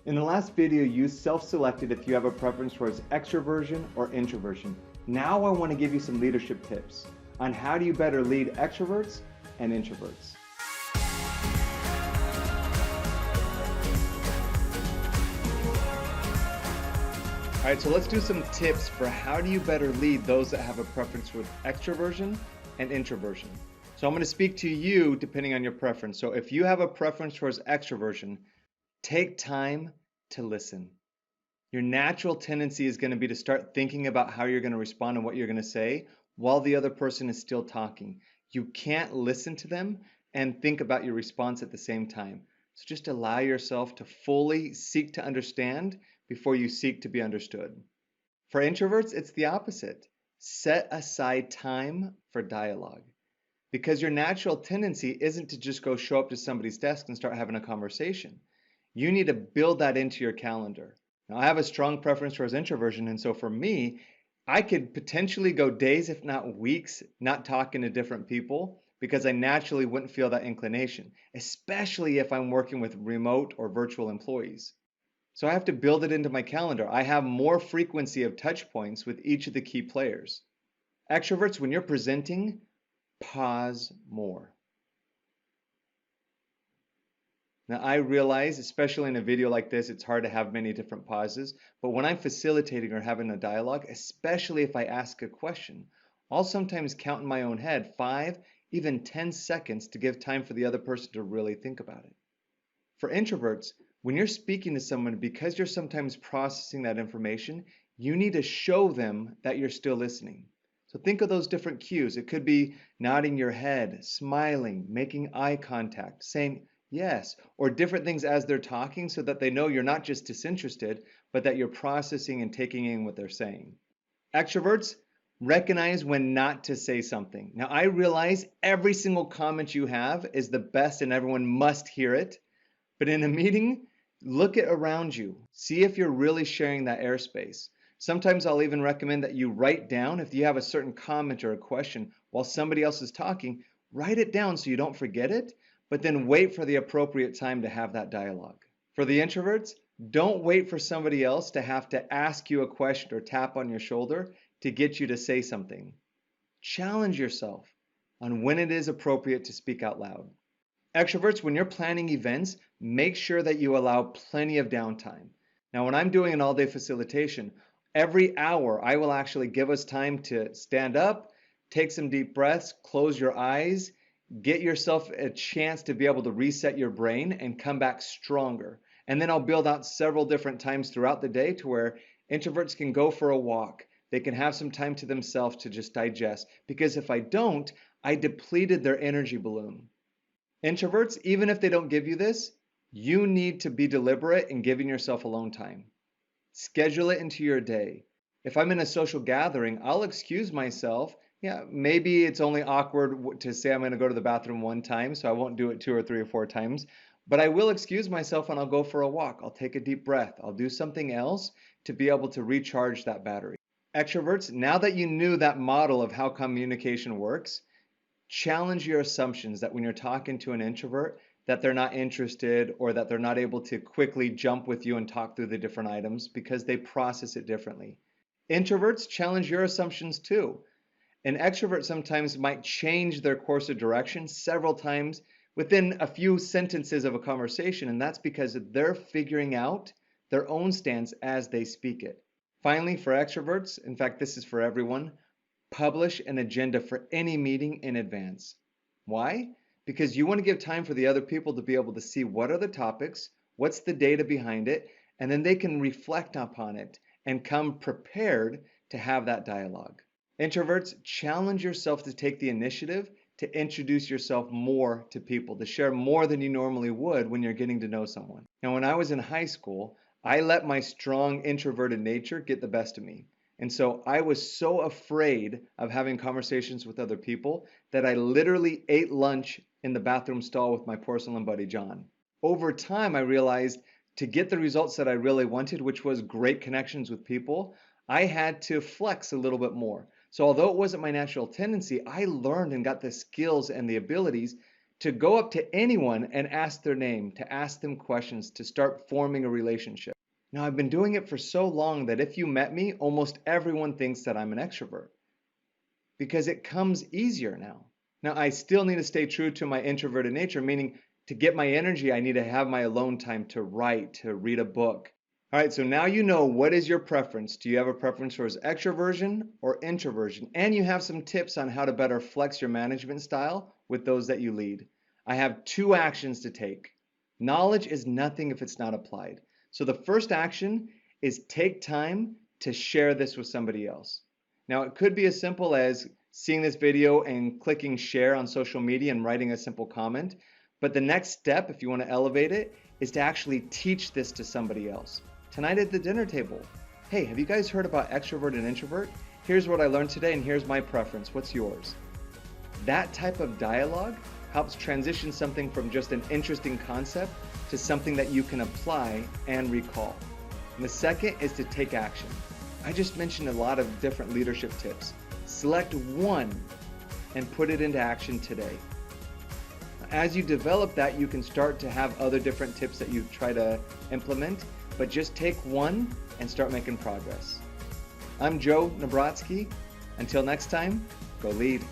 In the last video, you self-selected if you have a preference towards extroversion or introversion. Now I want to give you some leadership tips on how do you better lead extroverts and introverts. All right, so let's do some tips for how do you better lead those that have a preference with extroversion and introversion. So I'm going to speak to you depending on your preference. So if you have a preference towards extroversion, take time to listen. Your natural tendency is going to be to start thinking about how you're going to respond and what you're going to say while the other person is still talking. You can't listen to them and think about your response at the same time. So just allow yourself to fully seek to understand before you seek to be understood. For introverts, it's the opposite. Set aside time for dialogue. Because your natural tendency isn't to just go show up to somebody's desk and start having a conversation. You need to build that into your calendar. Now, I have a strong preference towards introversion, and so for me, I could potentially go days, if not weeks, not talking to different people because I naturally wouldn't feel that inclination, especially if I'm working with remote or virtual employees. So I have to build it into my calendar. I have more frequency of touch points with each of the key players. Extroverts, when you're presenting, pause more. Now, I realize, especially in a video like this, it's hard to have many different pauses, but when I'm facilitating or having a dialogue, especially if I ask a question, I'll sometimes count in my own head 5, even 10 seconds to give time for the other person to really think about it. For introverts, when you're speaking to someone, because you're sometimes processing that information, you need to show them that you're still listening. So think of those different cues. It could be nodding your head, smiling, making eye contact, saying yes, or different things as they're talking so that they know you're not just disinterested, but that you're processing and taking in what they're saying. Extroverts, recognize when not to say something. Now, I realize every single comment you have is the best and everyone must hear it, but in a meeting, look at around you. See if you're really sharing that airspace. Sometimes I'll even recommend that you write down if you have a certain comment or a question while somebody else is talking, write it down so you don't forget it, but then wait for the appropriate time to have that dialogue. For the introverts, don't wait for somebody else to have to ask you a question or tap on your shoulder to get you to say something. Challenge yourself on when it is appropriate to speak out loud. Extroverts, when you're planning events, make sure that you allow plenty of downtime. Now, when I'm doing an all-day facilitation, every hour I will actually give us time to stand up, take some deep breaths, close your eyes, get yourself a chance to be able to reset your brain and come back stronger. And then I'll build out several different times throughout the day to where introverts can go for a walk. They can have some time to themselves to just digest. Because if I don't, I depleted their energy balloon. Introverts, even if they don't give you this, you need to be deliberate in giving yourself alone time. Schedule it into your day. If I'm in a social gathering, I'll excuse myself. Yeah, maybe it's only awkward to say I'm going to go to the bathroom one time, so I won't do it 2 or 3 or 4 times. But I will excuse myself and I'll go for a walk. I'll take a deep breath. I'll do something else to be able to recharge that battery. Extroverts, now that you knew that model of how communication works, challenge your assumptions that when you're talking to an introvert, that they're not interested or that they're not able to quickly jump with you and talk through the different items because they process it differently. Introverts, challenge your assumptions too. An extrovert sometimes might change their course of direction several times within a few sentences of a conversation, and that's because they're figuring out their own stance as they speak it. Finally, for extroverts, in fact, this is for everyone, publish an agenda for any meeting in advance. Why? Because you want to give time for the other people to be able to see what are the topics, what's the data behind it, and then they can reflect upon it and come prepared to have that dialogue. Introverts, challenge yourself to take the initiative to introduce yourself more to people, to share more than you normally would when you're getting to know someone. Now, when I was in high school, I let my strong introverted nature get the best of me. And so I was so afraid of having conversations with other people that I literally ate lunch in the bathroom stall with my porcelain buddy, John. Over time, I realized to get the results that I really wanted, which was great connections with people, I had to flex a little bit more. So although it wasn't my natural tendency, I learned and got the skills and the abilities to go up to anyone and ask their name, to ask them questions, to start forming a relationship. Now, I've been doing it for so long that if you met me, almost everyone thinks that I'm an extrovert because it comes easier now. Now, I still need to stay true to my introverted nature, meaning to get my energy, I need to have my alone time to write, to read a book. All right, so now you know what is your preference. Do you have a preference for extroversion or introversion? And you have some tips on how to better flex your management style with those that you lead. I have 2 actions to take. Knowledge is nothing if it's not applied. So the first action is take time to share this with somebody else. Now, it could be as simple as seeing this video and clicking share on social media and writing a simple comment. But the next step, if you want to elevate it, is to actually teach this to somebody else. Tonight at the dinner table, hey, have you guys heard about extrovert and introvert? Here's what I learned today and here's my preference. What's yours? That type of dialogue helps transition something from just an interesting concept to something that you can apply and recall. And the second is to take action. I just mentioned a lot of different leadership tips. Select one and put it into action today. As you develop that, you can start to have other different tips that you try to implement, but just take one and start making progress. I'm Joe Nabrotzky. Until next time, go lead.